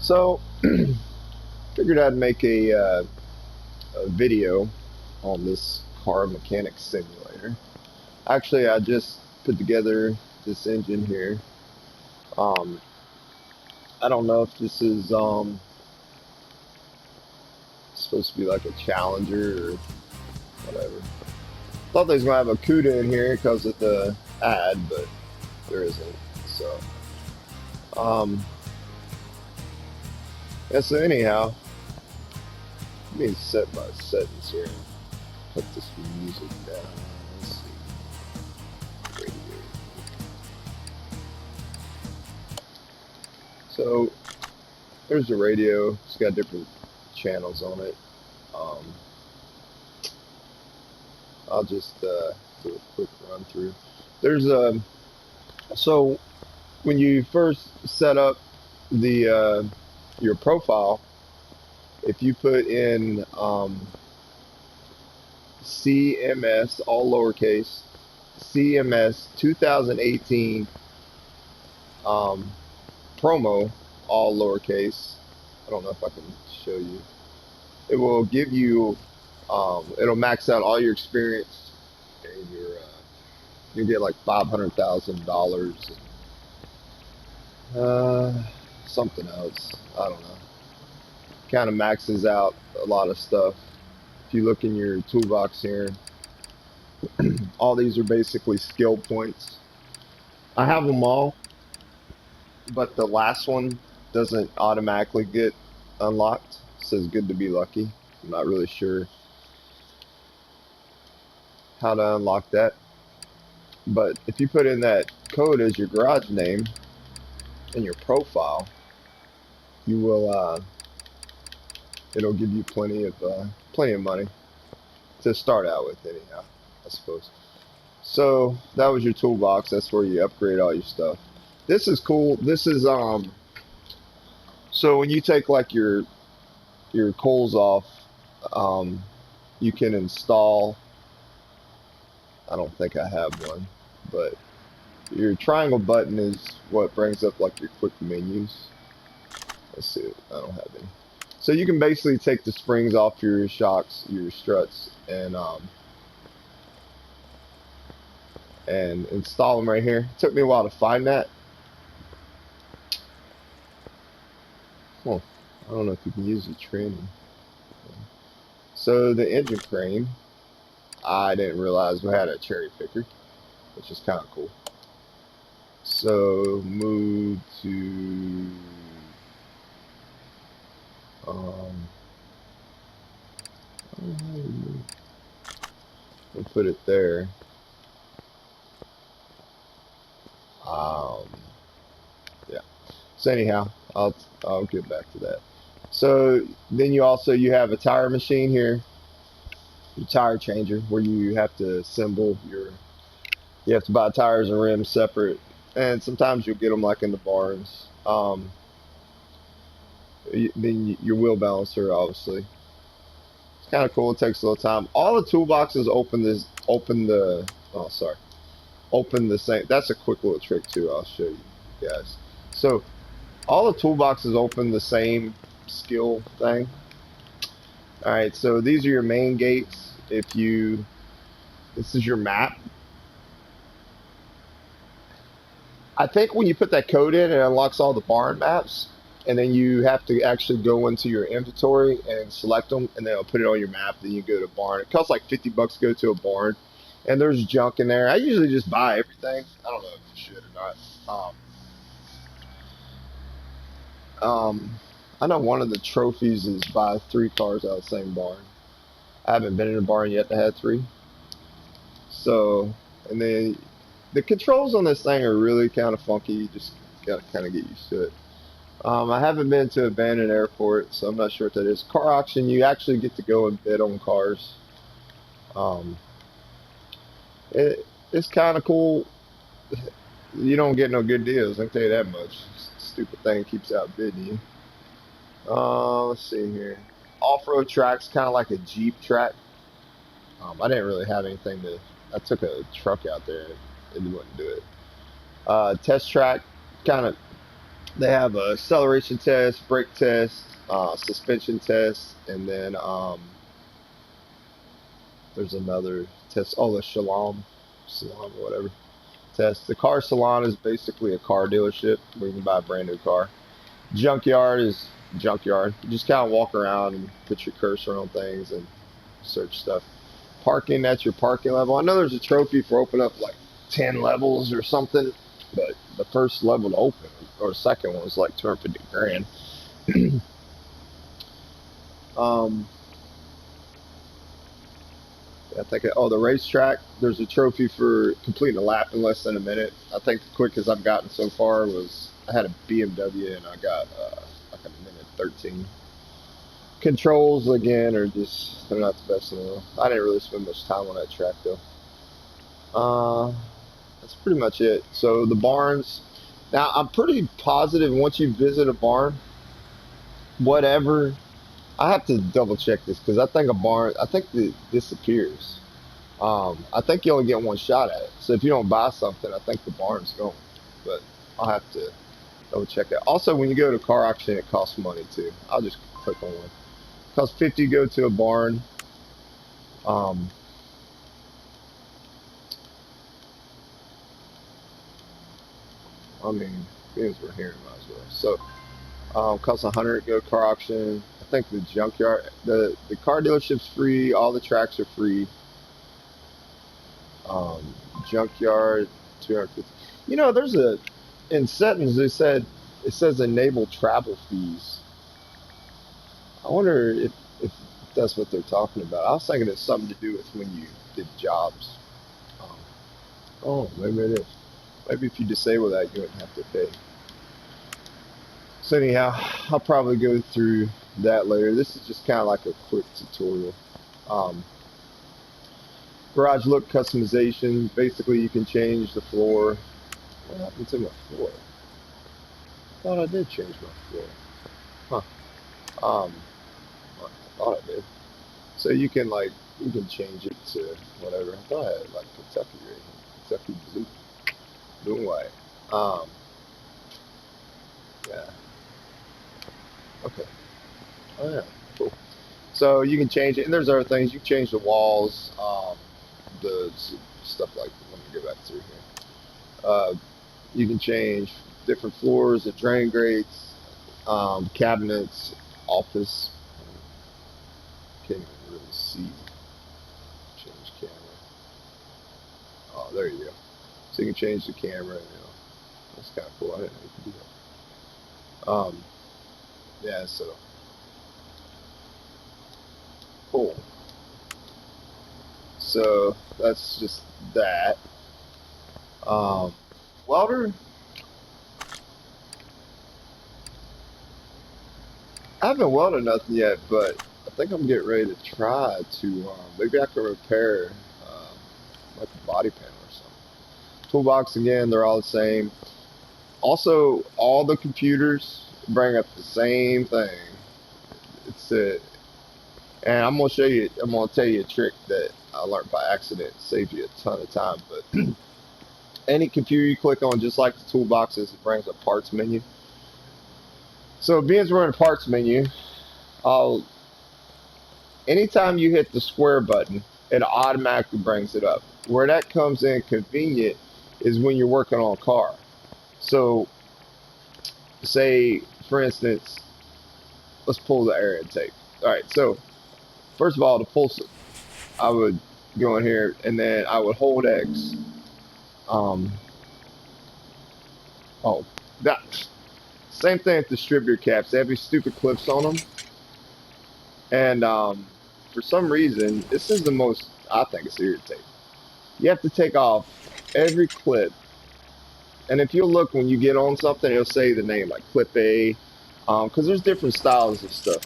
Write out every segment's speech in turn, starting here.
So, figured I'd make a video on this car mechanic simulator. Actually, I just put together this engine here. Um, I don't know if this is supposed to be like a Challenger or whatever. Thought they was gonna have a CUDA in here because of the ad, but there isn't. So, um, yeah. So anyhow, let me set my settings here. Put this music down. Let's see. Radio. So there's the radio. It's got different channels on it. Um, I'll just do a quick run through. There's a so when you first set up the your profile, if you put in CMS all lowercase CMS 2018 promo all lowercase. I don't know if I can show you. It will give you it'll max out all your experience and you get like $500,000 and something else. I don't know. Kind of maxes out a lot of stuff. If you look in your toolbox here, all these are basically skill points. I have them all, but the last one doesn't automatically get unlocked. It says good to be lucky. I'm not really sure how to unlock that. But if you put in that code as your garage name in your profile, you will it'll give you plenty of money to start out with anyhow, I suppose. So that was your toolbox. That's where you upgrade all your stuff. This is cool. This is so when you take like your coals off, you can install, I don't think I have one, but your triangle button is what brings up like your quick menus. Let's see, I don't have any. So you can basically take the springs off your shocks, your struts, and install them right here. It took me a while to find that. Huh. I don't know if you can use the training. So the engine crane, I didn't realize we had a cherry picker, which is kind of cool. So move to we'll put it there. Yeah. So anyhow, I'll get back to that. So then you have a tire machine here, your tire changer, where you have to assemble you have to buy tires and rims separate, and sometimes you'll get them like in the barns. Then your wheel balancer, obviously. It's kind of cool. It takes a little time. All the toolboxes open the same. That's a quick little trick too. I'll show you guys. So all the toolboxes open the same skill thing. All right. So these are your main gates. This is your map. I think when you put that code in, it unlocks all the barn maps, and then you have to actually go into your inventory and select them, and then it'll put it on your map. Then you go to barn. It costs like $50 to go to a barn, and there's junk in there. I usually just buy everything. I don't know if you should or not. I know one of the trophies is buy 3 cars out of the same barn. I haven't been in a barn yet that had 3. So, and then the controls on this thing are really kind of funky. You just gotta kind of get used to it. I haven't been to abandoned airport, so I'm not sure what that is. Car auction, you actually get to go and bid on cars. It's kind of cool. You don't get no good deals, I can tell you that much. Stupid thing keeps outbidding you. Let's see here. Off-road tracks, kind of like a Jeep track. I didn't really have anything I took a truck out there and it wouldn't do it. Test track, kind of They have a acceleration test, brake test, suspension test, and then there's another test. Oh, the Shalom, or whatever test. The car salon is basically a car dealership where you can buy a brand new car. Junkyard is junkyard. You just kind of walk around and put your cursor on things and search stuff. Parking, that's your parking level. I know there's a trophy for opening up like 10 levels or something, but the first level to open, or the second one, was like 250 grand. um, I think, oh, the racetrack, there's a trophy for completing a lap in less than a minute. I think the quickest I've gotten so far was I had a BMW and I got like a minute 13. Controls, again, are just, they're not the best in the world. I didn't really spend much time on that track though. That's pretty much it. So the barns, now I'm pretty positive once you visit a barn, whatever, I have to double check this because I think a barn, I think it disappears. I think you only get one shot at it. So if you don't buy something, I think the barn's going. But I'll have to double check that. Also, when you go to a car auction, it costs money too. I'll just click on one. It costs 50 to go to a barn. Um, I mean, beans we're here, might as well. So, costs 100 to go to car auction. I think the junkyard, the car dealership's free. All the tracks are free. Junkyard, 250. You know, there's a in settings it says enable travel fees. I wonder if that's what they're talking about. I was thinking it's something to do with when you did jobs. Um, oh, maybe it is. Maybe if you disable that, you wouldn't have to pay. So anyhow, I'll probably go through that later. This is just kind of like a quick tutorial. Um, Garage look customization. Basically, you can change the floor. What happened to my floor? I thought I did change my floor. Huh. Well, I thought I did. So you can you can change it to whatever. I thought I had like Kentucky right here. Kentucky Blue. Blue and white. Yeah. Okay. Oh yeah. Cool. So you can change it, and there's other things. You can change the walls, the stuff like. Let me go back through here. You can change different floors, the drain grates, cabinets, office. Can't even really see. Change camera. Oh, there you go. So you can change the camera. That's kind of cool. I didn't know you could do that. Yeah. So cool. So that's just that. Um, welder. I haven't welded nothing yet, but I think I'm getting ready to try to. Maybe I can repair like a body panel or something. Toolbox again, they're all the same. Also, all the computers bring up the same thing. It's and I'm gonna show you. I'm gonna tell you a trick that I learned by accident. Saves you a ton of time. But any computer you click on, just like the toolboxes, it brings up parts menu. So being we're in parts menu, I'll anytime you hit the square button, it automatically brings it up. Where that comes in convenient is when you're working on a car. So, say, for instance, let's pull the air intake. All right, so first of all, to pull, I would go in here and then I would hold X. Um, oh, that same thing with distributor caps. They have these stupid clips on them, and for some reason, this is the most I think it's irritating. You have to take off every clip, and if you look when you get on something, it'll say the name like clip A, because there's different styles of stuff.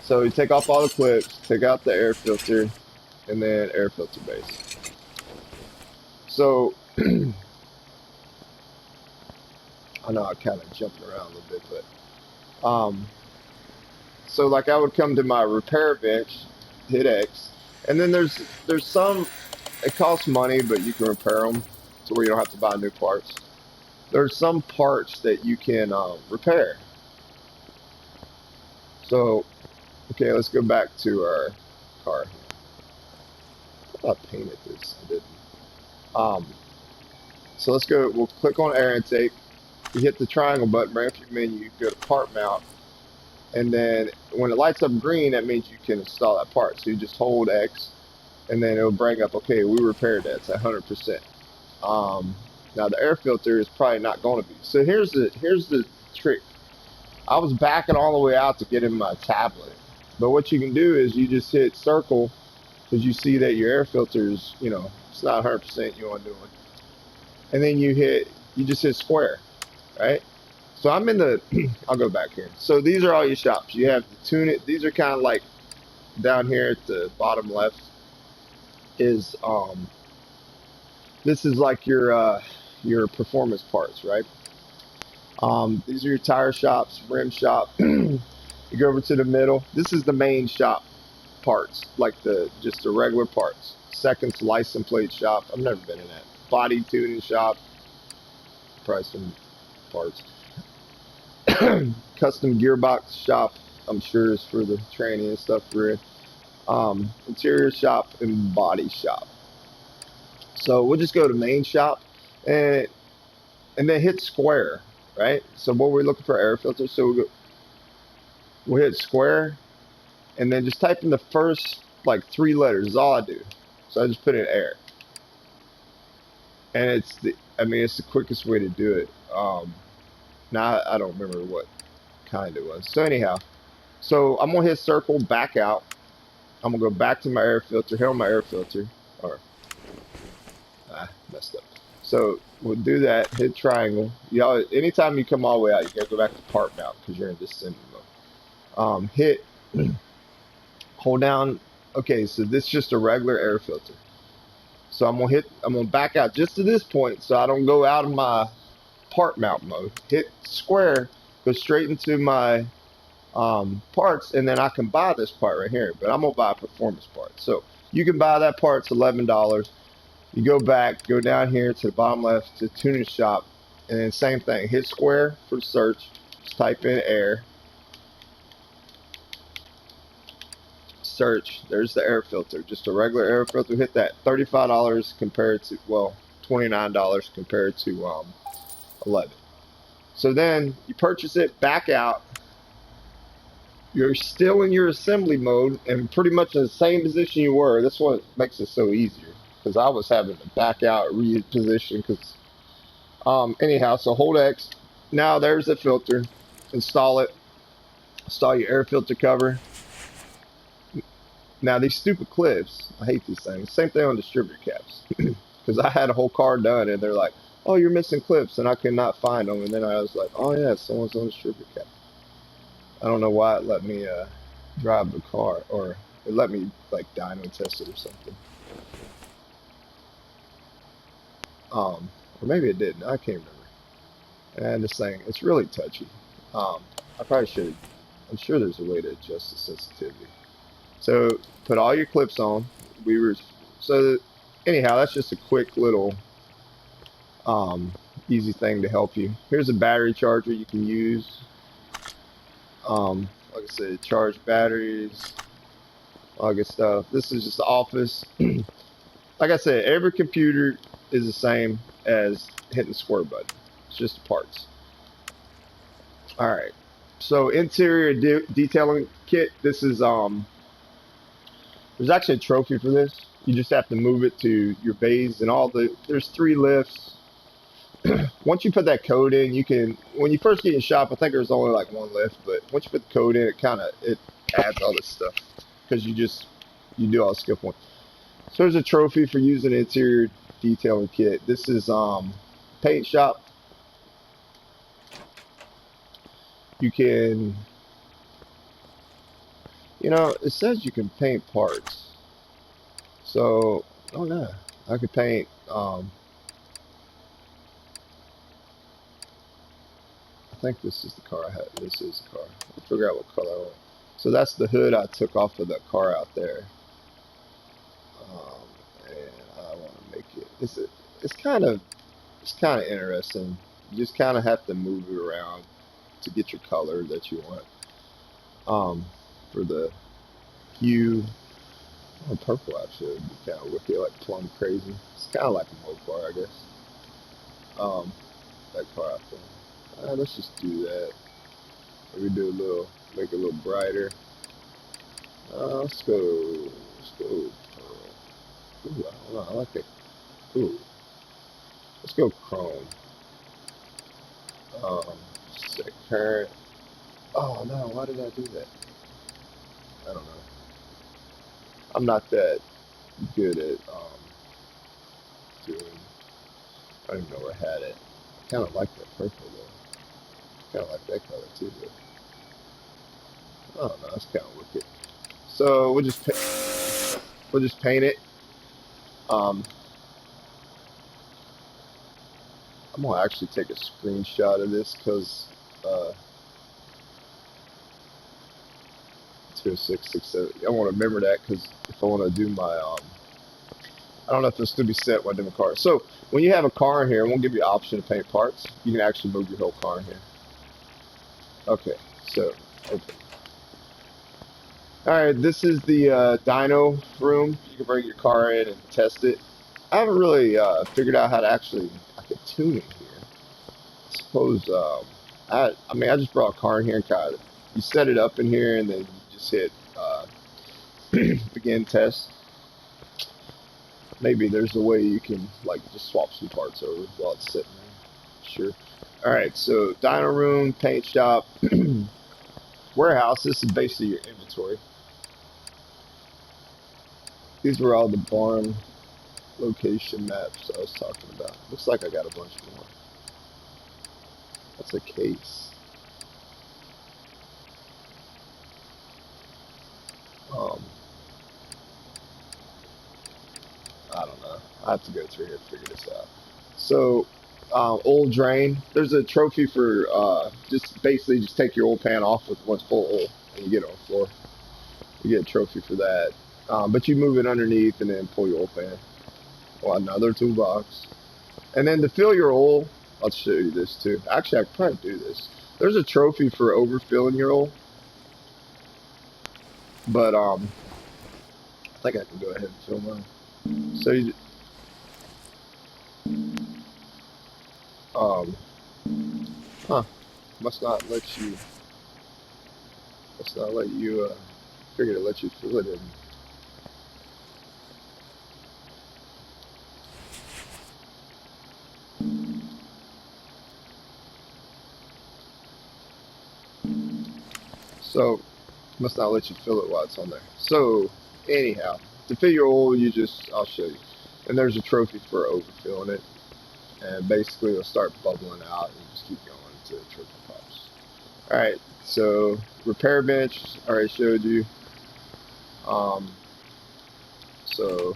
So you take off all the clips, take out the air filter, and then air filter base. So I know I kind of jumped around a little bit, but so like I would come to my repair bench, hit X, and then there's some it costs money, but you can repair them to where you don't have to buy new parts. there's some parts that you can repair. So, okay, let's go back to our car. I thought I painted this. I didn't. Um, so let's go. We'll click on air intake. You hit the triangle button, bring up your menu, go to part mount, and then when it lights up green, that means you can install that part. So you just hold X, and then it'll bring up, okay, we repaired that. It's 100%. Now the air filter is probably not going to be. So here's the trick. I was backing all the way out to get in my tablet, but what you can do is you just hit circle because you see that your air filter is, you know, it's not 100% you want to do it, and then you just hit square, right? So I'm in the, I'll go back here. So these are all your shops. You have to tune it. These are kind of like down here at the bottom left is, this is like your performance parts, right? These are your tire shops, rim shop. You go over to the middle. This is the main shop parts, like just the regular parts. Second's license plate shop. I've never been in that. Body tuning shop. Probably some parts. Custom gearbox shop. I'm sure is for the training and stuff for it. Interior shop and body shop. So we'll just go to main shop and then hit square, right? So what we're looking for air filter. So we'll hit square and then just type in the first like 3 letters is all I do. So I just put in air. And it's the quickest way to do it. Now I don't remember what kind it was. So anyhow, so I'm gonna hit circle, back out. I'm gonna go back to my air filter, here on my air filter. Or messed up. So we'll do that, hit triangle. Y'all, anytime you come all the way out, you gotta go back to part mount because you're in descending mode. Hit hold down. Okay, so this is just a regular air filter. So I'm gonna back out just to this point so I don't go out of my part mount mode. Hit square, go straight into my parts, and then I can buy this part right here. But I'm gonna buy a performance part. So you can buy that part. It's $11. You go back, go down here to the bottom left to tuning shop, and then same thing. Hit square for search. Just type in air. Search. There's the air filter. Just a regular air filter. Hit that. $35 compared to, well, $29 compared to 11. So then you purchase it, back out. You're still in your assembly mode and pretty much in the same position you were. That's what makes it so easier because I was having to back out, reposition. Because anyhow, so hold X. Now there's the filter. Install it. Install your air filter cover. Now these stupid clips, I hate these things. Same thing on distributor caps. Because I had a whole car done and they're like, oh, you're missing clips, and I could not find them. And then I was like, oh yeah, someone's on distributor cap. I don't know why it let me drive the car, or it let me like dyno test it or something. Or maybe it didn't. I can't remember. And this thing, it's really touchy. I probably should. I'm sure there's a way to adjust the sensitivity. So put all your clips on. So anyhow, that's just a quick little easy thing to help you. Here's a battery charger you can use. Like I said, charge batteries, all good stuff. This is just the office. Like I said, every computer is the same as hitting the square button. It's just the parts. All right. So interior detailing kit. This is there's actually a trophy for this. You just have to move it to your bays and there's 3 lifts. Once you put that code in, you can, when you first get in shop, I think there's only like 1 lift, but once you put the code in, it adds all this stuff because you do all the skill points. So there's a trophy for using an interior detailing kit. This is paint shop. You can, it says you can paint parts. So, oh no, I could paint, I think this is the car I had. This is the car. I'll figure out what color I want. So that's the hood I took off of that car out there. And I want to make it. It's kind of interesting. You just kind of have to move it around to get your color that you want. For the hue, oh, purple actually would be kind of wicked, like plum crazy. It's kind of like a Mopar, I guess. That car, I think. Let's just do that. Maybe do a little, make it a little brighter. Let's go. Let's go pearl. Ooh, I don't know. I like it. Ooh, let's go chrome. Set current. Oh no, why did I do that? I don't know. I'm not that good at doing. I don't even know where I had it. I kind of like that purple though. Kind of like that color too. But I don't know. That's kind of wicked. So we'll just paint it. Um, I'm gonna actually take a screenshot of this because 20667. I want to remember that because if I want to do my I don't know if this to be set when I do my car. So when you have a car in here, it won't give you an option to paint parts. You can actually move your whole car in here. Okay, so open. All right, this is the dyno room. You can bring your car in and test it. I haven't really figured out how to actually I could tune it here. I suppose I mean I just brought a car in here and kind of you set it up in here and then you just hit begin test. Maybe there's a way you can like just swap some parts over while it's sitting there. Sure. All right, so dyno room, paint shop, warehouse. This is basically your inventory. These were all the barn location maps I was talking about. Looks like I got a bunch more. That's a case. Um, I don't know. I have to go through here to figure this out. So, oil drain. There's a trophy for just basically just take your oil pan off with one full oil and you get it on the floor. You get a trophy for that. But you move it underneath and then pull your oil pan. Well, another toolbox. And then to fill your oil, I'll show you this too. Actually, I can probably do this. There's a trophy for overfilling your oil. But I think I can go ahead and fill mine. So you, um, huh? Must not let you. Must not let you. Figured to let you fill it in. So must not let you fill it while it's on there. So anyhow, to fill your oil, you just I'll show you. And there's a trophy for overfilling it. And basically it'll start bubbling out and you just keep going until the trophy pops. Alright, so repair bench, I already showed you. Um, so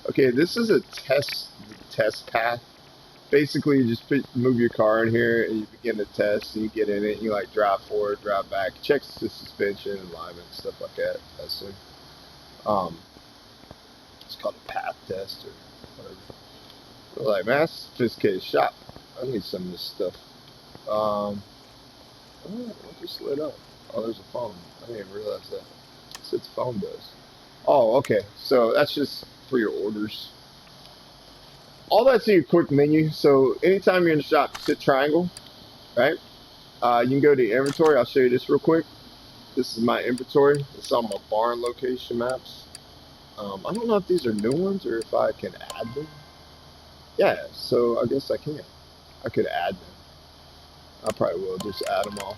okay, this is a test path. Basically you just move your car in here and you begin to test and you get in it and you like drive forward, drive back, checks the suspension, alignment, stuff like that. That's it. Um, it's called a path test or whatever. We're like, man, that's a sophisticated shop. I need some of this stuff. What just lit up? Oh, there's a phone. I didn't even realize that. That's what the phone does. Oh, okay. So that's just for your orders. All that's in your quick menu. So anytime you're in the shop, sit triangle, right? You can go to your inventory. I'll show you this real quick. This is my inventory. It's on my barn location maps. I don't know if these are new ones or if I can add them. Yeah, so I guess I can. I could add them. I probably will just add them all.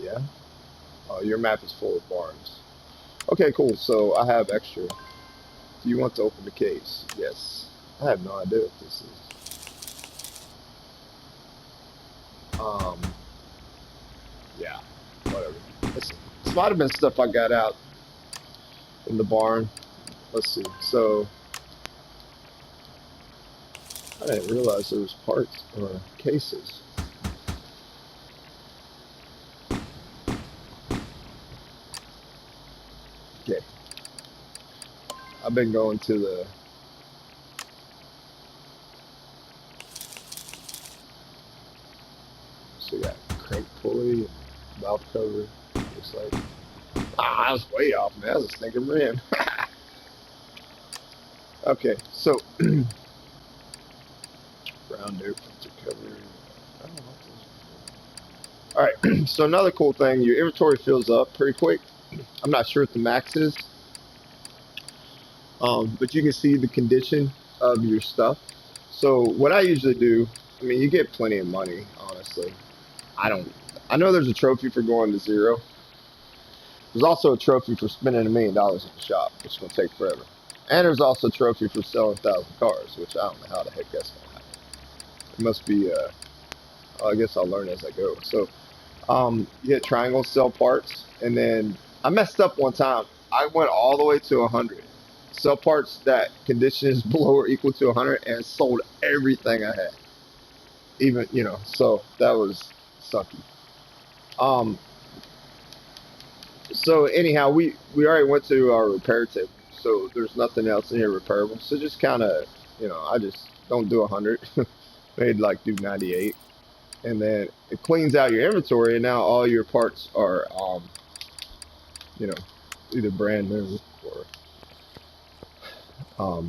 Yeah. Oh, your map is full of barns. Okay, cool. So I have extra. Do you want to open the case? Yes. I have no idea what this is. Yeah. Whatever. This might have been stuff I got out in the barn. Let's see. So I didn't realize there was parts or cases. Okay. I've been going to the. So we got crank pulley, valve cover. Looks like. Ah, I was way off, man. That was a stinking rim. Okay, so brown dirt filter cover. I don't know what those are. All right, so another cool thing, your inventory fills up pretty quick. I'm not sure what the max is, but you can see the condition of your stuff. So what I usually do, I mean, you get plenty of money, honestly. I don't. I know there's a trophy for going to zero. There's also a trophy for spending $1 million in the shop, which is gonna take forever. And there's also a trophy for selling 1,000 cars, which I don't know how the heck that's gonna happen. It must be. I guess I'll learn as I go. So, you hit triangle, sell parts, and then I messed up one time. I went all the way to 100. Sell parts that condition is below or equal to 100, and sold everything I had. Even so that was sucky. Um, so anyhow, we already went to our repair table, so there's nothing else in here repairable. So just kind of, I just don't do 100. Maybe like do 98, and then it cleans out your inventory, and now all your parts are, you know, either brand new or,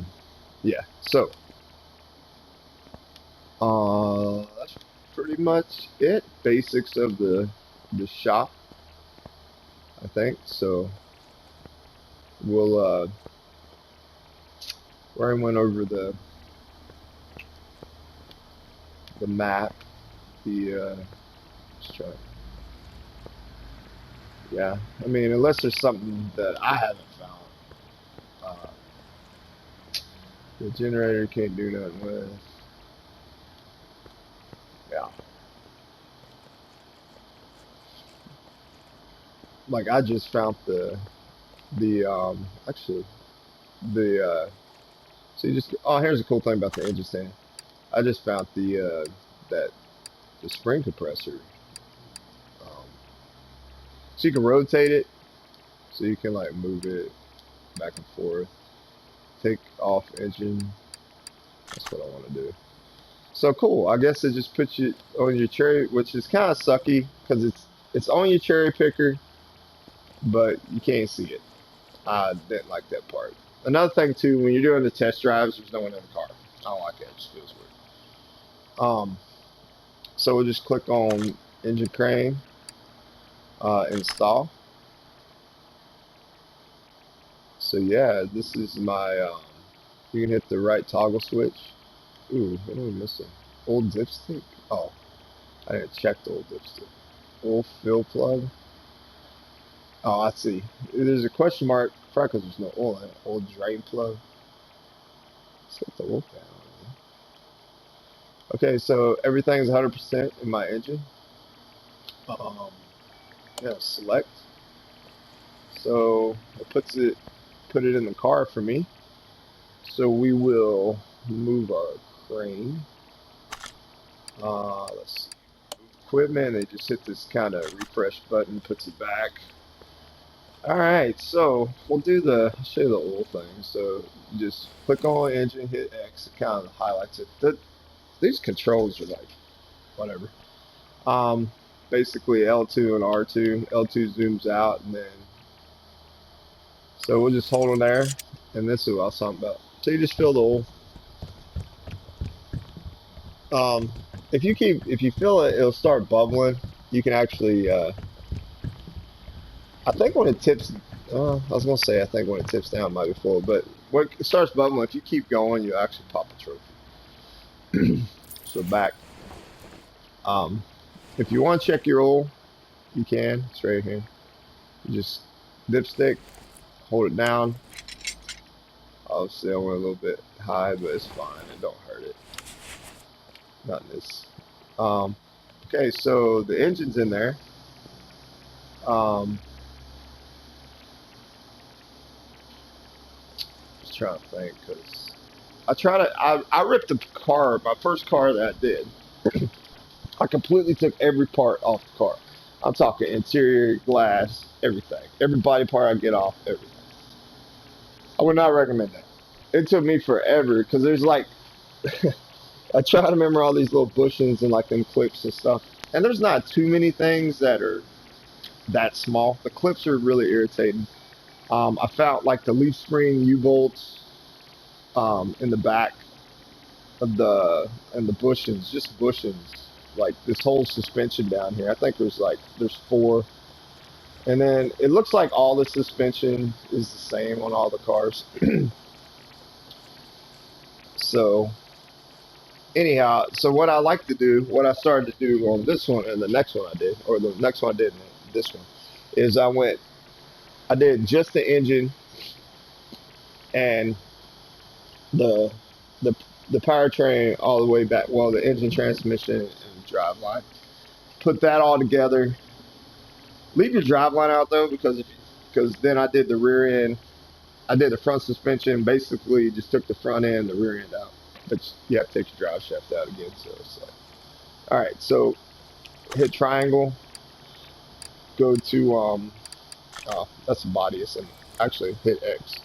yeah. So, that's pretty much it. Basics of the shop, I think. So we'll where I went over the map, just try. Yeah, I mean, unless there's something that I haven't found, uh, the generator can't do nothing with. Yeah, like I just found the actually the so you just here's a cool thing about the engine stand. I just found that the spring compressor, um, so you can rotate it, so you can like move it back and forth. Take off engine. That's what I want to do. So cool. I guess it just puts you on your cherry, which is kind of sucky because it's on your cherry picker, but you can't see it. I didn't like that part. Another thing too, when you're doing the test drives, there's no one in the car. I don't like it. It just feels weird. Um, so we'll just click on engine crane, install. So yeah, this is my. You can hit the right toggle switch. Ooh, what am I missing? Old dipstick. Oh, I didn't check the old dipstick. Old fill plug. Oh, I see. There's a question mark, probably because there's no oil in it. Old drain plug. Let's get the oil down. Okay, so everything's 100% in my engine. Um, yeah, select. So it put it in the car for me. So we will move our crane. Let's see. Equipment. They just hit this kind of refresh button, puts it back. All right, so we'll I'll show you the oil thing. So you just click on engine, hit X, it kind of highlights it. These controls are like, whatever. Um, Basically L2 and R2. L2 zooms out, and then, so we'll just hold on there, and this is what I was talking about. So you just fill the oil. Um, if you fill it, it'll start bubbling. You can actually, I think when it tips, I was gonna say I think when it tips down it might be full, but when it starts bubbling, if you keep going, you actually pop a trophy. So back. Um, if you want to check your oil, you can. It's right here. You just dipstick, hold it down. Obviously, I went a little bit high, but it's fine. It don't hurt it. Not in this. Um, okay, so the engine's in there. Um, just trying to think, because I ripped the car, my first car that I did. I completely took every part off the car. I'm talking interior, glass, everything. Every body part I get off, everything. I would not recommend that. It took me forever because there's like I try to remember all these little bushings and like them clips and stuff. And there's not too many things that are that small. The clips are really irritating. I found like the leaf spring U bolts in the back of the and the bushings, just bushings. Like this whole suspension down here. I think there's four. And then it looks like all the suspension is the same on all the cars. So anyhow, so what I like to do, what I started to do on this one and the next one I did, or the next one I did and this one, is I did just the engine and the the the powertrain all the way back, well, the engine, transmission, and drive line. Put that all together. Leave your drive line out though, because then I did the rear end. I did the front suspension. Basically, just took the front end, the rear end out. But you have to take your drive shaft out again. So it's like, all right. So hit triangle. Go to oh, that's the body assembly. Actually, hit X.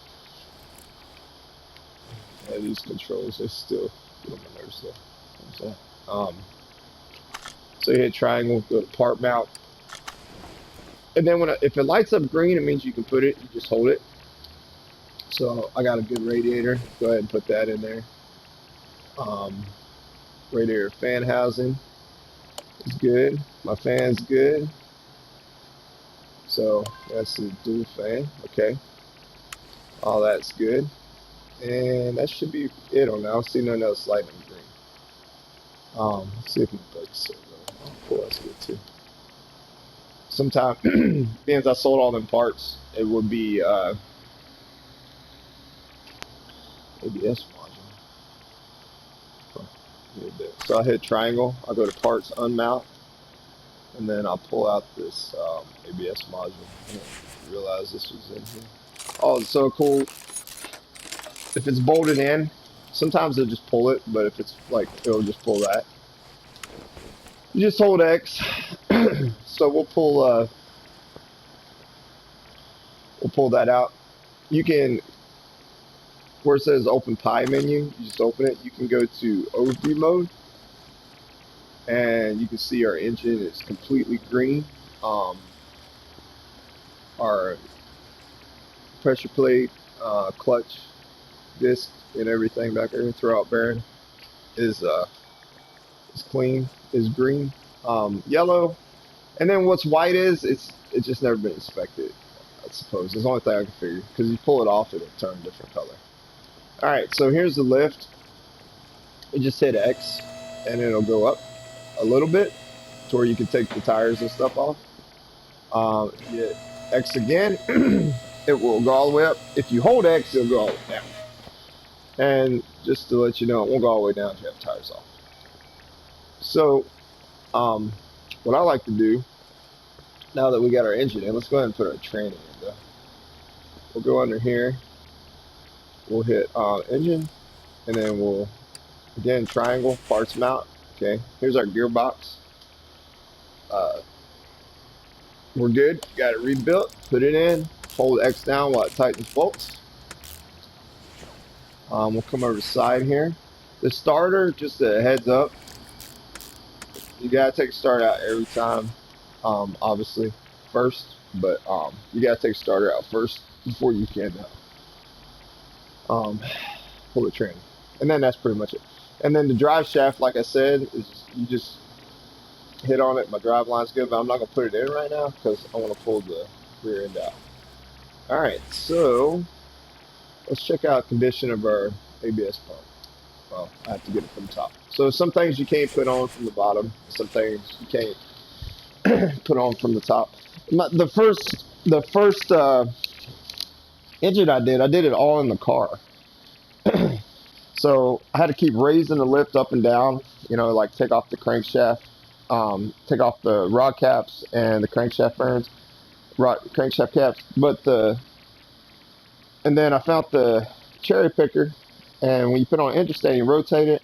And these controls, they still get on my nerves though. What's that? So you hit triangle, go to part mount, and then if it lights up green, it means you can put it. You just hold it. So I got a good radiator. Go ahead and put that in there. Um, Radiator fan housing is good. My fan's good. So that's the dual fan. Okay, all that's good, and that should be it on now. I don't see nothing else lighting green. Let's see if my brakes still go. Oh, cool, that's good too. Sometimes, being as I sold all them parts, it would be ABS module. So I hit triangle. I'll go to parts, unmount, and then I'll pull out this ABS module. I didn't realize this was in here. Oh, it's so cool. If it's bolted in, sometimes it'll just pull it, but if it's like, it'll just pull that. You just hold X. So we'll pull that out. You can, where it says open pie menu, you just open it. You can go to overview mode, and you can see our engine is completely green. Our pressure plate, clutch, disc, and everything back there, throwout bearing is clean, is green, yellow, and then what's white is it's just never been inspected. I suppose it's the only thing I can figure, because you pull it off, it'll turn a different color. All right, so here's the lift. You just hit X, and it'll go up a little bit to where you can take the tires and stuff off. You hit X again, it will go all the way up. If you hold X, it'll go all the way down. And just to let you know, it won't go all the way down if you have tires off. So, what I like to do, now that we got our engine in, let's go ahead and put our tranny in though. We'll go under here, we'll hit engine, and then we'll, again, triangle, parts mount. Okay, here's our gearbox. We're good, got it rebuilt, put it in, hold X down while it tightens bolts. We'll come over to the side here. The starter, just a heads up, you gotta take a start out every time, obviously first, but you gotta take a starter out first before you can pull the tranny. And then that's pretty much it. And then the drive shaft, like I said, is you just hit on it. My drive line's good, but I'm not gonna put it in right now because I want to pull the rear end out. All right, so let's check out the condition of our ABS pump. Well, I have to get it from the top. So some things you can't put on from the bottom. Some things you can't put on from the top. The first engine I did it all in the car. So I had to keep raising the lift up and down. You know, like take off the crankshaft, take off the rod caps and the crankshaft bearings, crankshaft caps. And then I found the cherry picker. And when you put on interstate, you rotate it,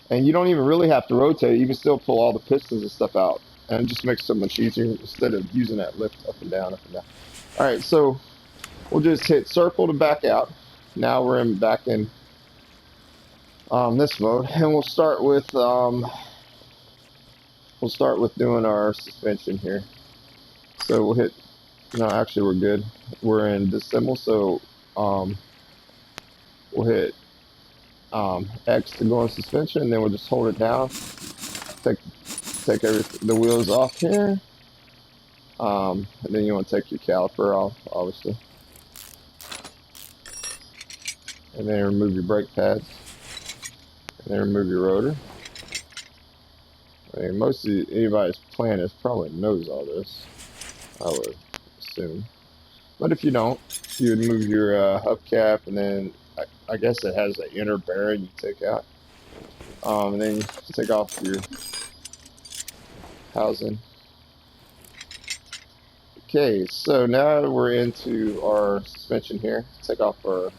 and you don't even really have to rotate it. You can still pull all the pistons and stuff out, and it just makes it so much easier instead of using that lift up and down, up and down. All right, so we'll just hit circle to back out. now we're back in this mode, and we'll start with doing our suspension here. So we'll hit. No, actually we're good. We're in disassemble, so we'll hit X to go on suspension, and then we'll just hold it down. Take the wheels off here, and then you want to take your caliper off, obviously, and then remove your brake pads, and then remove your rotor. I mean, most of anybody's playing this probably knows all this, I would assume. But if you don't, you would move your hubcap, and then I guess it has an inner bearing you take out. And then you take off your housing. Okay, so now we're into our suspension here. Take off our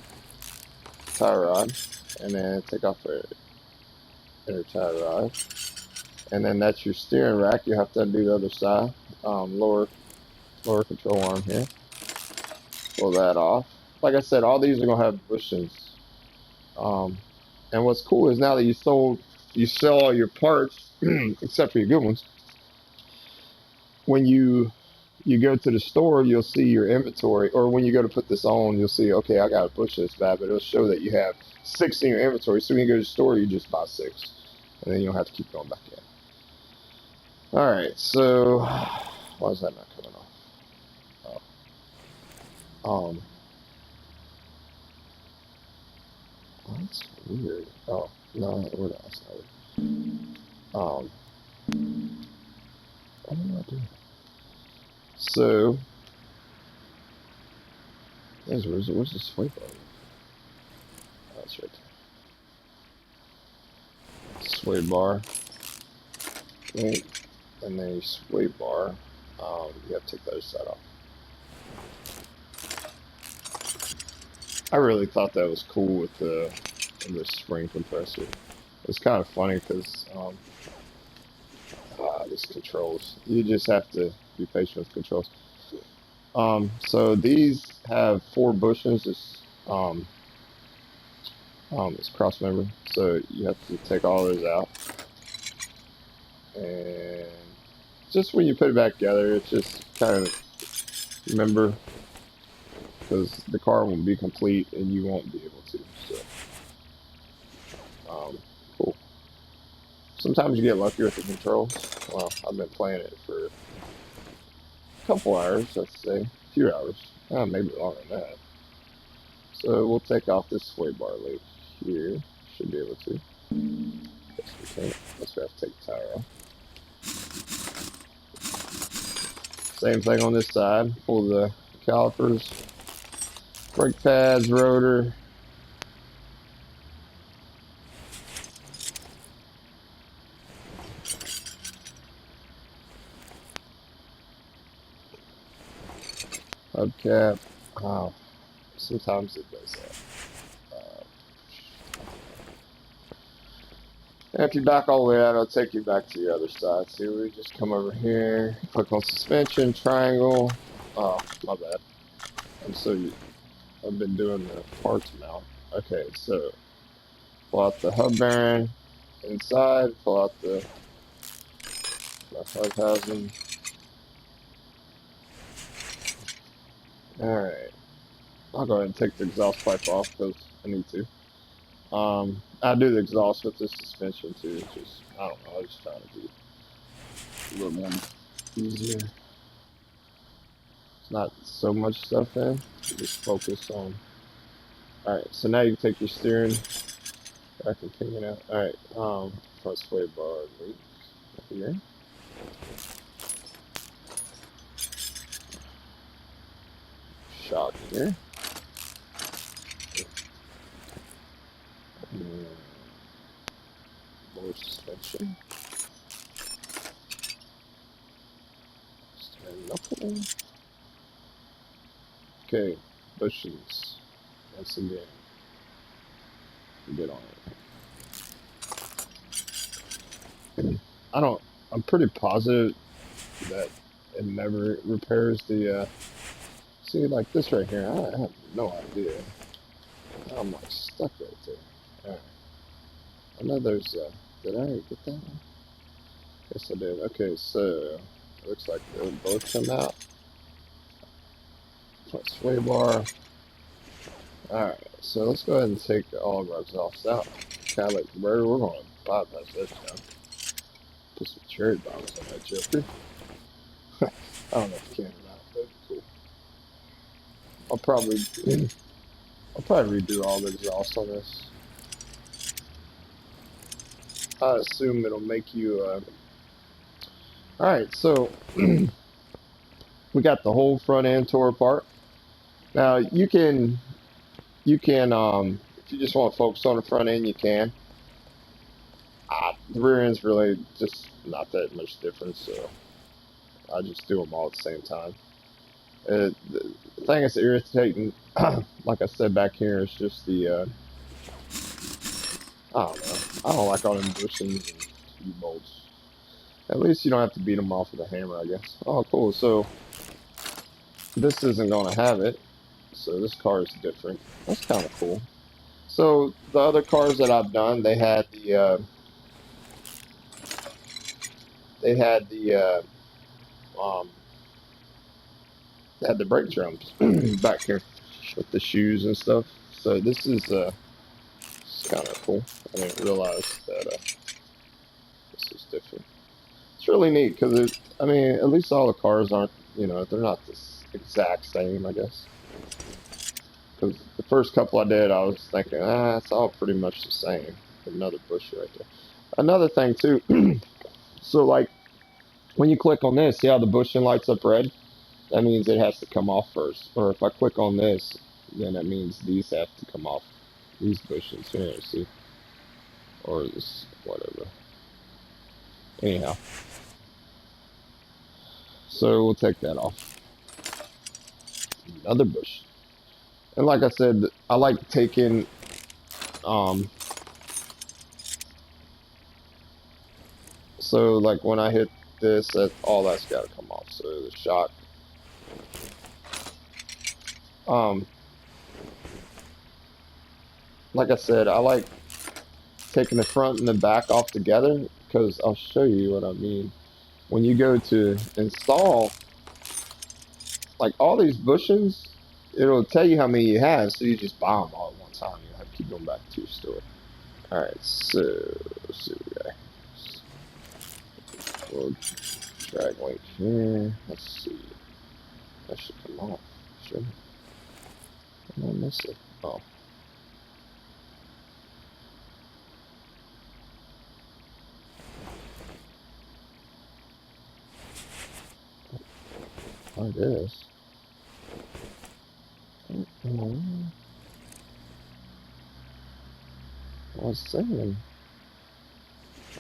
tie rod, and then take off our inner tie rod. And then that's your steering rack. You have to undo the other side. Lower control arm here. Pull that off. Like I said, all these are gonna have bushings. And what's cool is now that you sell all your parts, except for your good ones. When you go to the store, you'll see your inventory, or when you go to put this on, you'll see, okay, I got a bush this bad, but it'll show that you have 6 in your inventory. So when you go to the store, you just buy 6, and then you don't have to keep going back in. All right, so why is that not coming off? Oh. That's weird. Oh, no, we're not sorry. What am I doing? So, where's the sway bar? Oh, that's right there. Sway bar. Right. And then your sway bar. You have to take the other side off. I really thought that was cool with the spring compressor. It's kind of funny because this controls. You just have to be patient with controls. So these have 4 bushings. It's cross member, so you have to take all those out. And just when you put it back together, it's just kind of remember, because the car won't be complete and you won't be able to. So, cool. Sometimes you get lucky with the controls. Well, I've been playing it for a couple hours, let's say, a few hours, maybe longer than that. So we'll take off this sway bar link here. Should be able to. Guess we can't. Guess we have to take the tire off. Same thing on this side. Pull the calipers, brake pads, rotor. Hubcap. Oh, sometimes it does that. After you back all the way out, it'll take you back to your other side. So we just come over here, click on suspension, triangle. Oh, my bad. I've been doing the parts mount. Okay, so pull out the hub bearing inside, pull out the hub housing. Alright. I'll go ahead and take the exhaust pipe off because I need to. I do the exhaust with the suspension too. Just, I don't know, I was just trying to do a little more easier. It's not so much stuff in. Just focus on. Alright, so now you can take your steering back and ping it out. Alright, front sway bar leak here. Shock here. Lower suspension. Steering knuckle. Okay, bushings. Once again. Get on it. I'm pretty positive that it never repairs the, see, like this right here, I have no idea. I'm like stuck right there. Alright. I know there's did I already get that one? Yes I did. Okay, so it looks like they'll both come out. Front sway bar. Alright, so let's go ahead and take all of our exhausts out. Kinda like we're gonna bypass this now. Put some cherry bombs on that joker. I don't know if you can or not, but cool. I'll probably I'll probably redo all the exhaust on this. I assume it'll make you alright, so we got the whole front end tore apart. Now you can if you just want to focus on the front end you can. The rear end's really just not that much difference, so I just do them all at the same time. The thing that's irritating, like I said back here, is just the I don't know. I don't like all them bushings and U-bolts. At least you don't have to beat them off with a hammer, I guess. Oh, cool. So this isn't going to have it. So this car is different. That's kind of cool. So the other cars that I've done, they had the um, they had the brake drums back here with the shoes and stuff. So this is kind of cool. I didn't realize that this is different. It's really neat because I mean, at least all the cars aren't, they're not the exact same, I guess. Because the first couple I did, I was thinking, it's all pretty much the same. Another bush right there. Another thing too, so like when you click on this, see how the bushing lights up red? That means it has to come off first. Or if I click on this, then that means these have to come off. These bushings here, see? Or this, whatever. Anyhow. So we'll take that off. Another bush. And like I said, I like taking, so like when I hit this, all that's got to come off. So the shock. Like I said, I like taking the front and the back off together because I'll show you what I mean. When you go to install, like all these bushings, it'll tell you how many you have, so you just buy them all at one time. You don't have to keep going back to your store. Alright, so let's see what we got. We'll drag link here. Let's see. That should come off. Should I miss it? Oh. I guess. I was saying.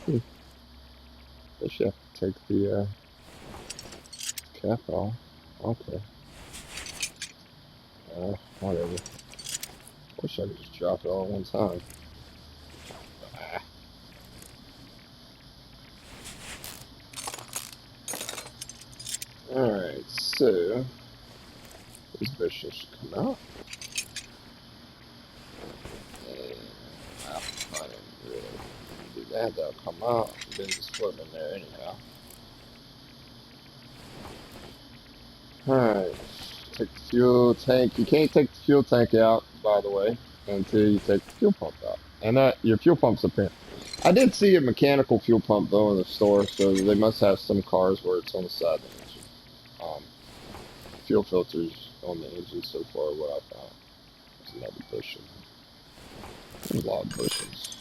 I should have to take the cap off. Okay. Whatever. Wish I could just drop it all at one time. Alright, so these bushings should come out. And I didn't really do that, that'll come out. Then just put them in there anyhow. Alright, take the fuel tank. You can't take the fuel tank out, by the way, until you take the fuel pump out. And your fuel pump's up here. I did see a mechanical fuel pump though in the store, so they must have some cars where it's on the side of the engine. Fuel filters on the engine so far, what I found. There's another bushing. There's a lot of bushings.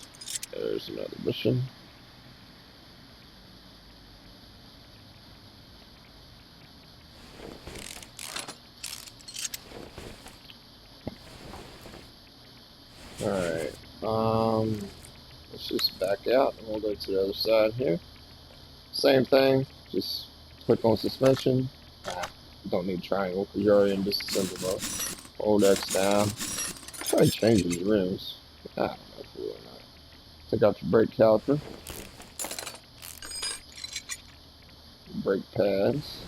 There's another bushing. Alright, let's just back out and we'll go to the other side here. Same thing, just click on suspension. Don't need triangle because you're already in disassemble mode. Hold X down. Probably changes rims. I don't know if it will or not. Take out your brake caliper. Brake pads.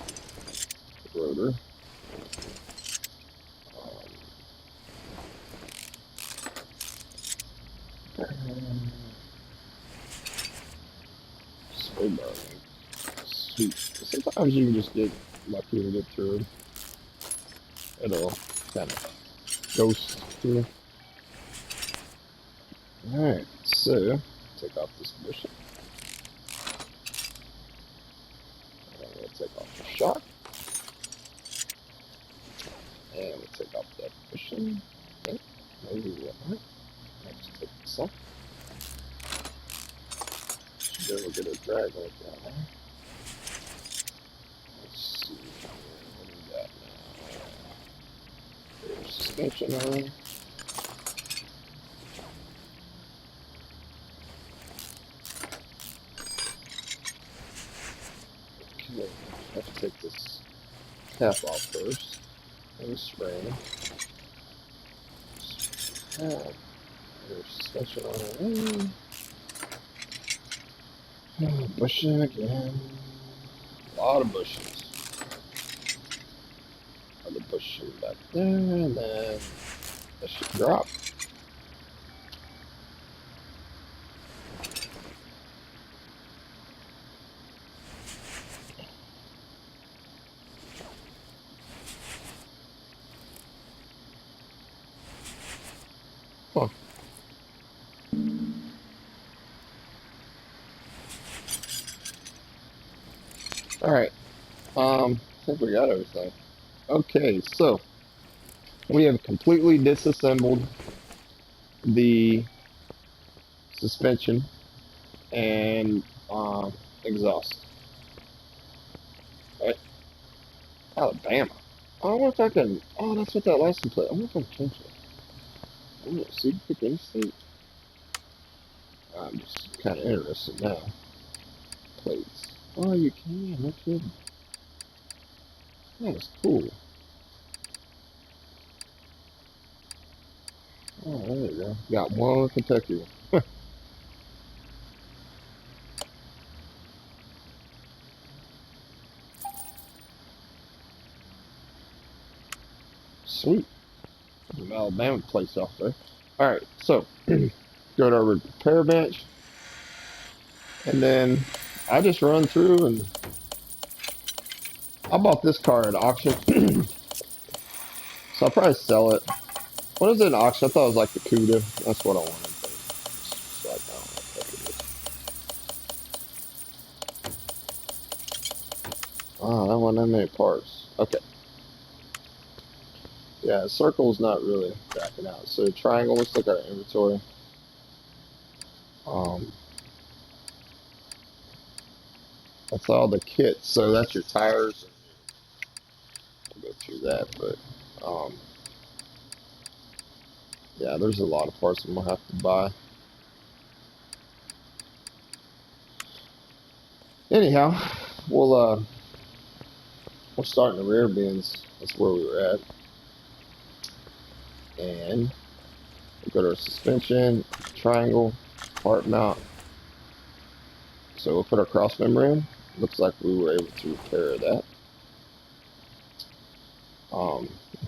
Rotor. Hey, darling. Sweet. Sometimes you can just get lucky and get through. It'll kind of ghost through. Alright, so take off this bushing. I'm going to take off the shock. And we'll take off that bushing. Okay, maybe we won't. Let's take this off. Should be able to get a drag like that, huh? Let's see. What do we got now? There's suspension on. Okay, I have to take this cap off first. And spray. There's suspension on. Bushing again. A lot of bushes. Other bushing back there, and then that should drop. Huh. Alright. I think we got everything. Okay, so we have completely disassembled the suspension and exhaust. Right? Alabama. I wonder if I can. Oh, that's what that license plate. I wonder if I can change it. I don't know. See, pick any state. I'm just kind of interested now. Plates. Oh, you can. No kidding. That is cool. Oh, there you go. Got one Kentucky one. Sweet. Some Alabama plates off there. Alright, so go to our repair bench. And then I just run through and I bought this car at auction. So I'll probably sell it. What is it at auction? I thought it was like the Cuda. That's what I wanted. But it's like, I don't know what it is. Oh, that one that many parts. Okay. Yeah, circle's not really backing out. So triangle, let's look at our inventory. Um, that's all the kits. So that's your tires. We'll go through that, but yeah, there's a lot of parts I'm gonna have to buy. Anyhow, we'll start in the rear bins. That's where we were at, and we'll go to our suspension, triangle, part mount. So we'll put our cross member in. Looks like we were able to repair that.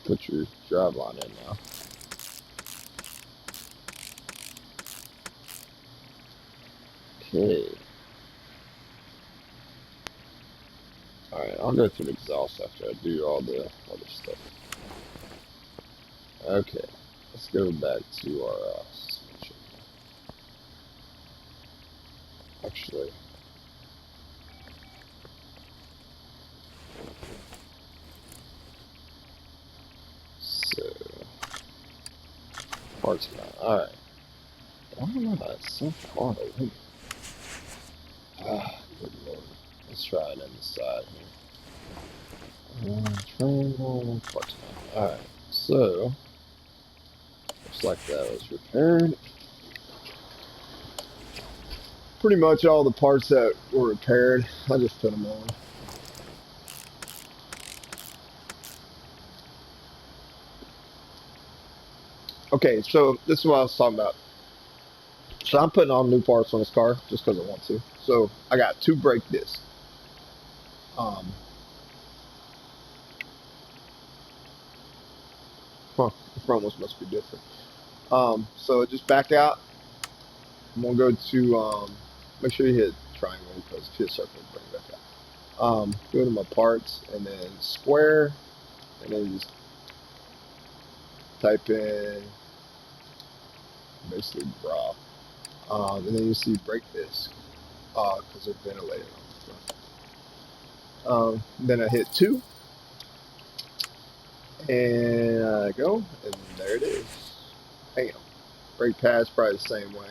Put your drive line in now. Okay. Alright, I'll go through the exhaust after I do all the other stuff. Okay, let's go back to our suspension. Actually, so parts mount. Alright. Why am I so far away? Ah, good lord. Let's try it on the side here. Triangle, parts mount. Alright, so looks like that was repaired. Pretty much all the parts that were repaired, I just put them on. Okay, so this is what I was talking about. So I'm putting on new parts on this car just because I want to. So I got 2 brake discs. The front ones must be different. So just back out. I'm gonna go to make sure you hit triangle because if you hit circle, bring it back out. Go to my parts and then square, and then just type in basically bra. And then you see brake disc because they're ventilated on the front. Then I hit 2, and I go, and there it is. Bam. Brake pads probably the same way.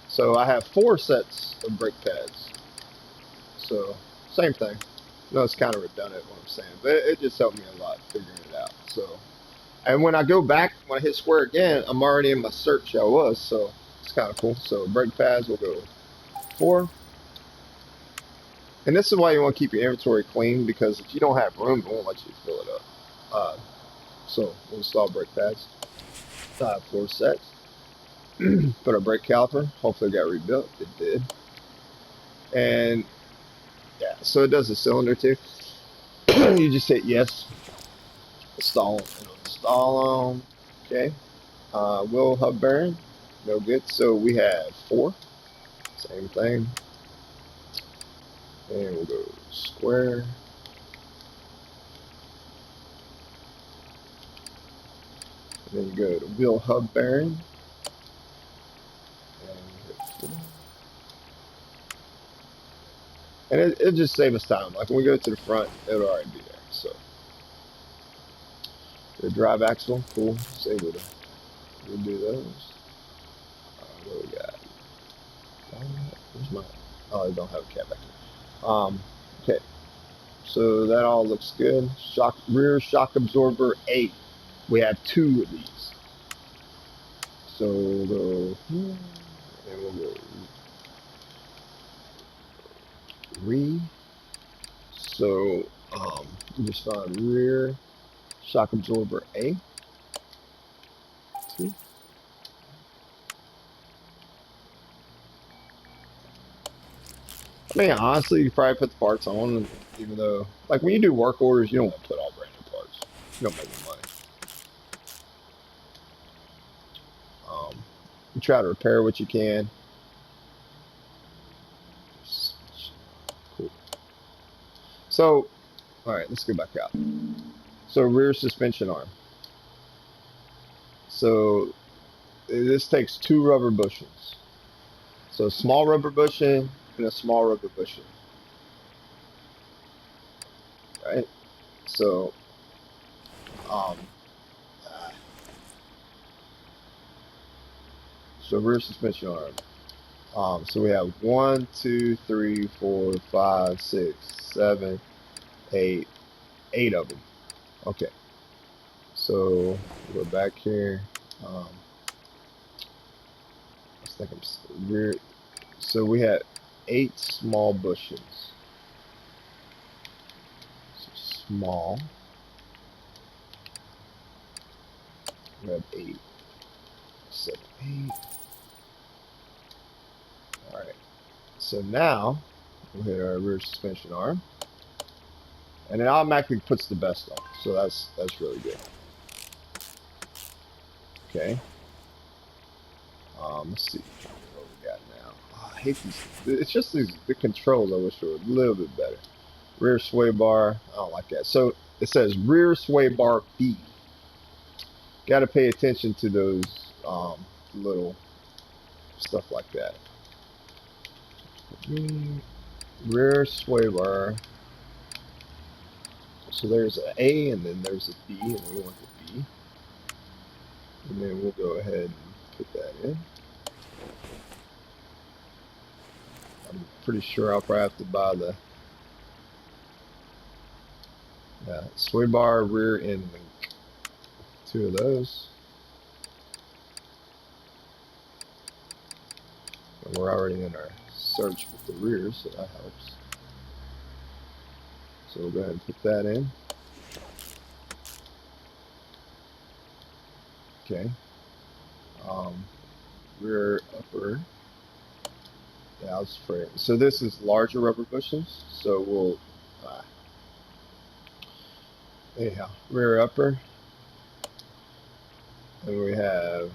So I have 4 sets of brake pads. So same thing. No, it's kind of redundant what I'm saying, but it just helped me a lot figuring it out. So, and when I go back, when I hit square again, I'm already in my search I was, so it's kind of cool. So brake pads will go 4. And this is why you want to keep your inventory clean, because if you don't have room, it won't let you fill it up. So we'll install brake pads. 4 sets. Put a brake caliper. Hopefully it got rebuilt. It did. And yeah, so it does the cylinder too. You just hit yes. Install them. It'll install them. Okay. Wheel hub bearing. No good. So we have 4. Same thing. And we'll go square. And then go to wheel hub bearing. And it'll just save us time. Like when we go to the front, it'll already be there. So the drive axle, cool. Save it. We'll do those. What we got? Where's my? Oh, I don't have a cat back here. Okay. So that all looks good. Rear shock absorber 8. We have 2 of these. So we'll go here, and we'll go re. So we just found rear shock absorber A. 2. I mean, honestly, you probably put the parts on, even though, like, when you do work orders, you don't want to put all brand new parts. You don't make any money. You try to repair what you can. Cool. So, all right, let's go back out. So, rear suspension arm. So, this takes 2 rubber bushings. So, a small rubber bushing and a small rubber bushing. Right? So, um, rear suspension arm. So we have 1, 2, 3, 4, 5, 6, 7, 8, 8 of them. Okay. So we'll go back here. Let's think I'm rear. So we had 8 small bushings. So small. We have 8. 7, 8. All right. So now we'll hit our rear suspension arm, and it automatically puts the best on. So that's really good. Okay. Let's see what we got now. Oh, I hate these. It's just the controls I wish were a little bit better. Rear sway bar. I don't like that. So it says rear sway bar B. Got to pay attention to those little stuff like that. Rear sway bar. So there's an A and then there's a B, and we want the B. And then we'll go ahead and put that in. I'm pretty sure I'll probably have to buy the sway bar rear end link. 2 of those. And we're already in our search with the rear, so that helps. So we'll go ahead and put that in. Okay. Rear upper. Yeah, I was afraid. So this is larger rubber bushings. So we'll anyhow, rear upper. And we have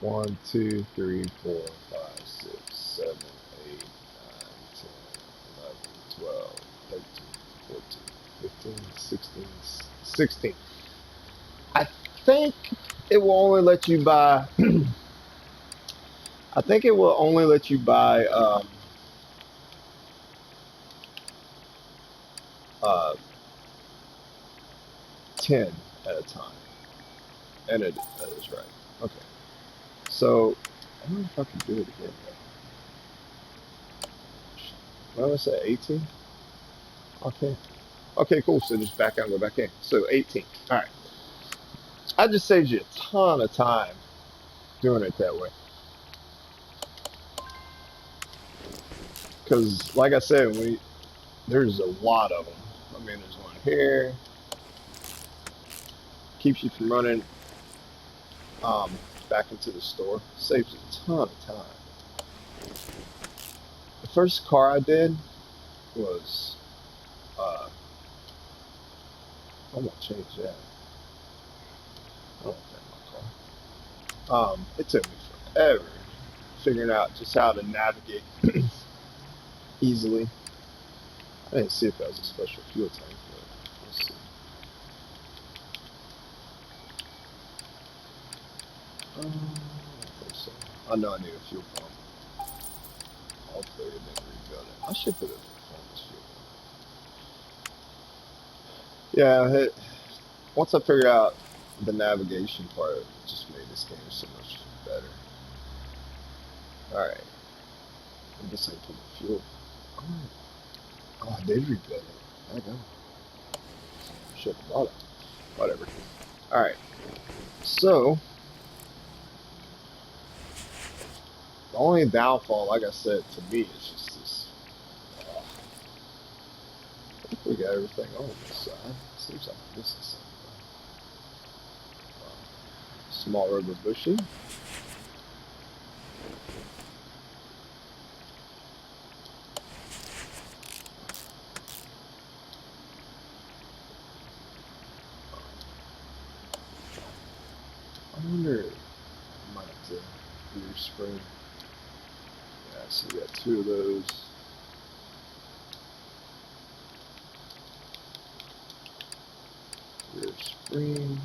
1, 2, 3, 4, 5, 6, 7, 8, 9, 10, 11, 12, 13, 14, 15, 16, 16. I think it will only let you buy. I think it will only let you buy uh, 10 at a time, and that is right. Okay, so I wonder if I can do it again. What did I say? 18. Okay. Okay, cool. So just back out and go back in. So 18. All right. I just saved you a ton of time doing it that way. Because, like I said, there's a lot of them. I mean, there's one here. Keeps you from running um, back into the store. Saves you a ton of time. The first car I did was, I'm going to change that. I don't want that in my car. It took me forever figuring out just how to navigate easily. I didn't see if that was a special fuel tank, but let's see. I don't think so. I know I need a fuel pump. Hopefully it didn't rebuild it. I should put it in performance fuel. Yeah, once I figured out the navigation part, it just made this game so much better. Alright, I guess I can put the fuel. Oh, I did rebuild it. I know. Should have bought it. Whatever. Alright, so the only downfall, like I said, to me is just this. I think we got everything on this side. Seems like this is something. Small rubber bushing. I wonder, I might have to rear spring. Yeah, so we got two of those. Rear spring.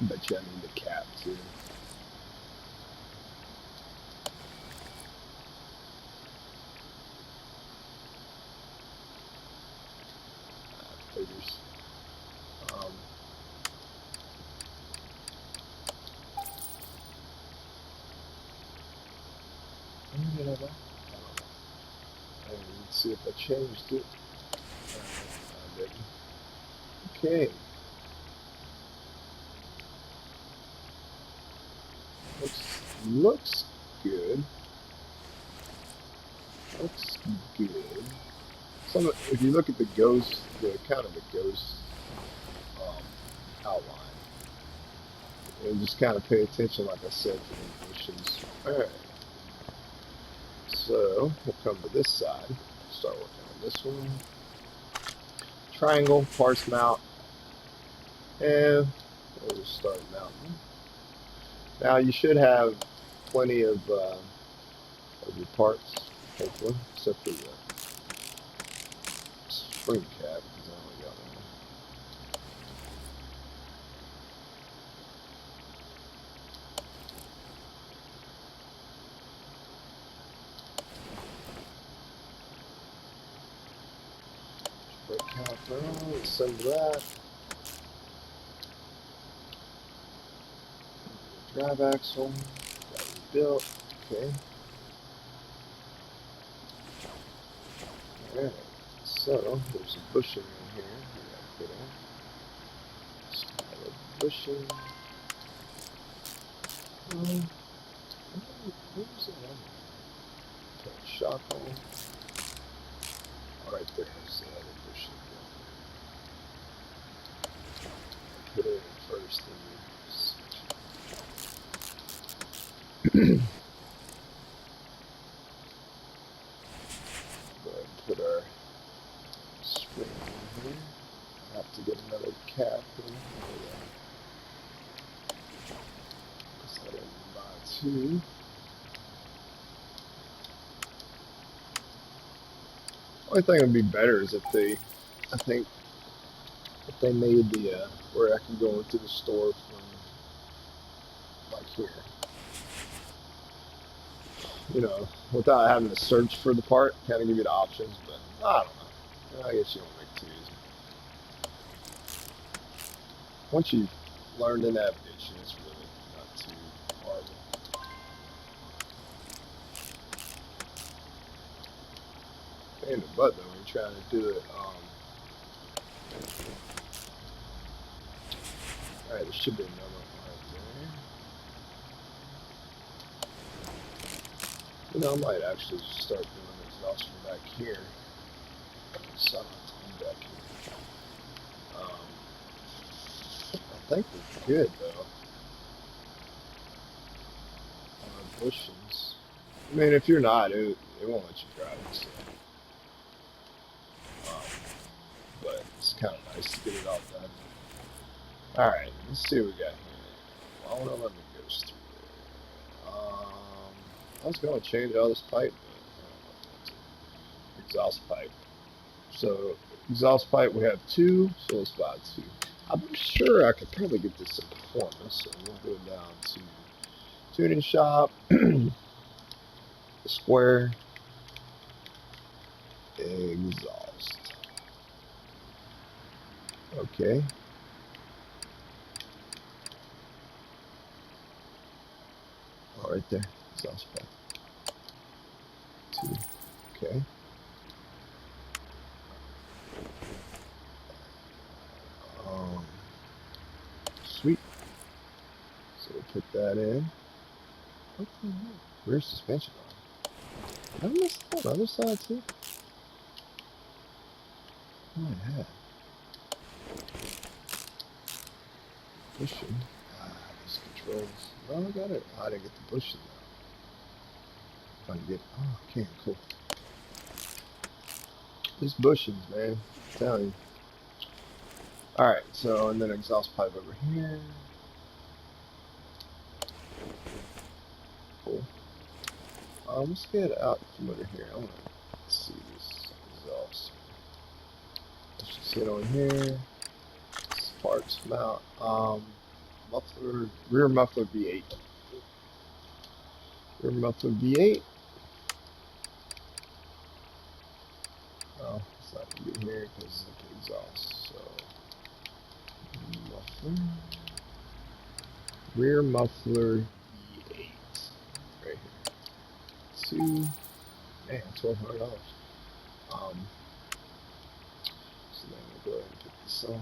I bet you I need the cap too. Figures. Um, when did I buy? I don't know. I didn't even see if I changed it. I didn't. Okay. Looks good. Looks good. If you look at the ghost, the kind of the ghost um, outline, and just kind of pay attention, like I said, to the missions. All right. So we'll come to this side. Start working on this one. Triangle, parts mount, and we'll just start mounting. Now you should have plenty of your parts, hopefully, except for the spring cap, because I only got one. Brake caliper on, assemble that. Drive axle, got it rebuilt. Okay. Alright, so there's a bushing in here. We gotta put in. Just kind of a bushing. Where's it on? Put a shock on. Right there is the other bushing. Put it in first and go ahead and put our spring in here. to. Only thing would be better is if they, I think, if they made the where I can go into the store from like here, you know, without having to search for the part, kind of give you the options. But I don't know. I guess you don't make it too easy. Once you learn the navigation, it's really not too horrible. Pain in the butt though when you're trying to do it. All right, there should be another one right there. You know, I might actually just start doing exhaust from back here. So I don't have to be back here. I think we're good though on our bushings. I mean, if you're not, it won't let you drive it. So, um, but it's kind of nice to get it all done. All right, let's see what we got here. Why won't it let me go through there? I was going to change all this pipe, but I don't know if I want to. Exhaust pipe. So exhaust pipe, we have two, so let's buy two. I'm sure I could probably get this in performance, so we'll go down to tuning shop, square, exhaust. Okay. Oh, right there. Exhaust pipe. Two. Okay. Um, Sweet. So we'll put that in. What the hell? Rear suspension on. Did I miss that on the other side too? Oh, I had. Bushing. These controls. No, I got it. Oh, I didn't get the bushing now. If I can get. Oh, okay, cool. These bushings, man. I'm telling you. Alright, so, and then exhaust pipe over here. Cool. Let's get out from under here. I want to see this exhaust. Let's just hit on here. Sparks mount. Muffler, rear muffler V8. Rear muffler V8. Oh, it's not going to be here because it's the exhaust. So, muffler. Rear muffler V8. Right here. Two. Man, $1,200. So then we'll go ahead and put this on.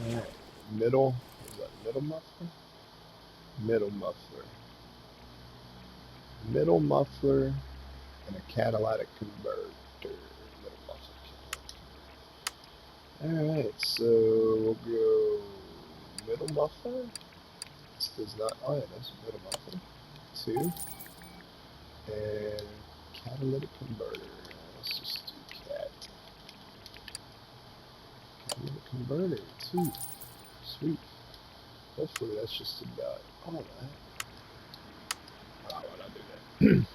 Alright, middle. Is that middle muffler? Middle muffler. Middle muffler and a catalytic converter. Middle muffler. Alright, so we'll go middle muffler. This does not. Oh, yeah, that's middle muffler. Two. And catalytic converter. Let's just do catalytic converter. Two. Sweet. Hopefully that's just about all that. Oh, why'd I do that?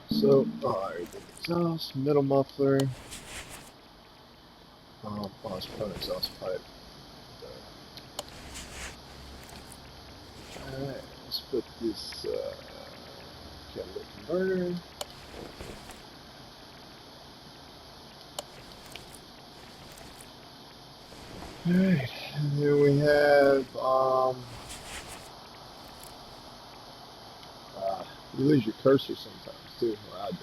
So, alright, the exhaust, middle muffler. Oh, it's front exhaust pipe. Alright, let's put this catalytic converter. Alright, and then we have, you lose your cursor sometimes too, or I do.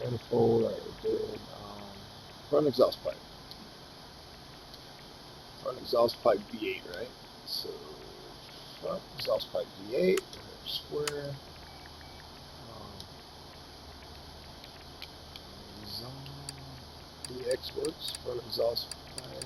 Manifold, alright, we're good. Front exhaust pipe. Front exhaust pipe V8, right? So, front exhaust pipe V8, square. DX works, front exhaust pipe.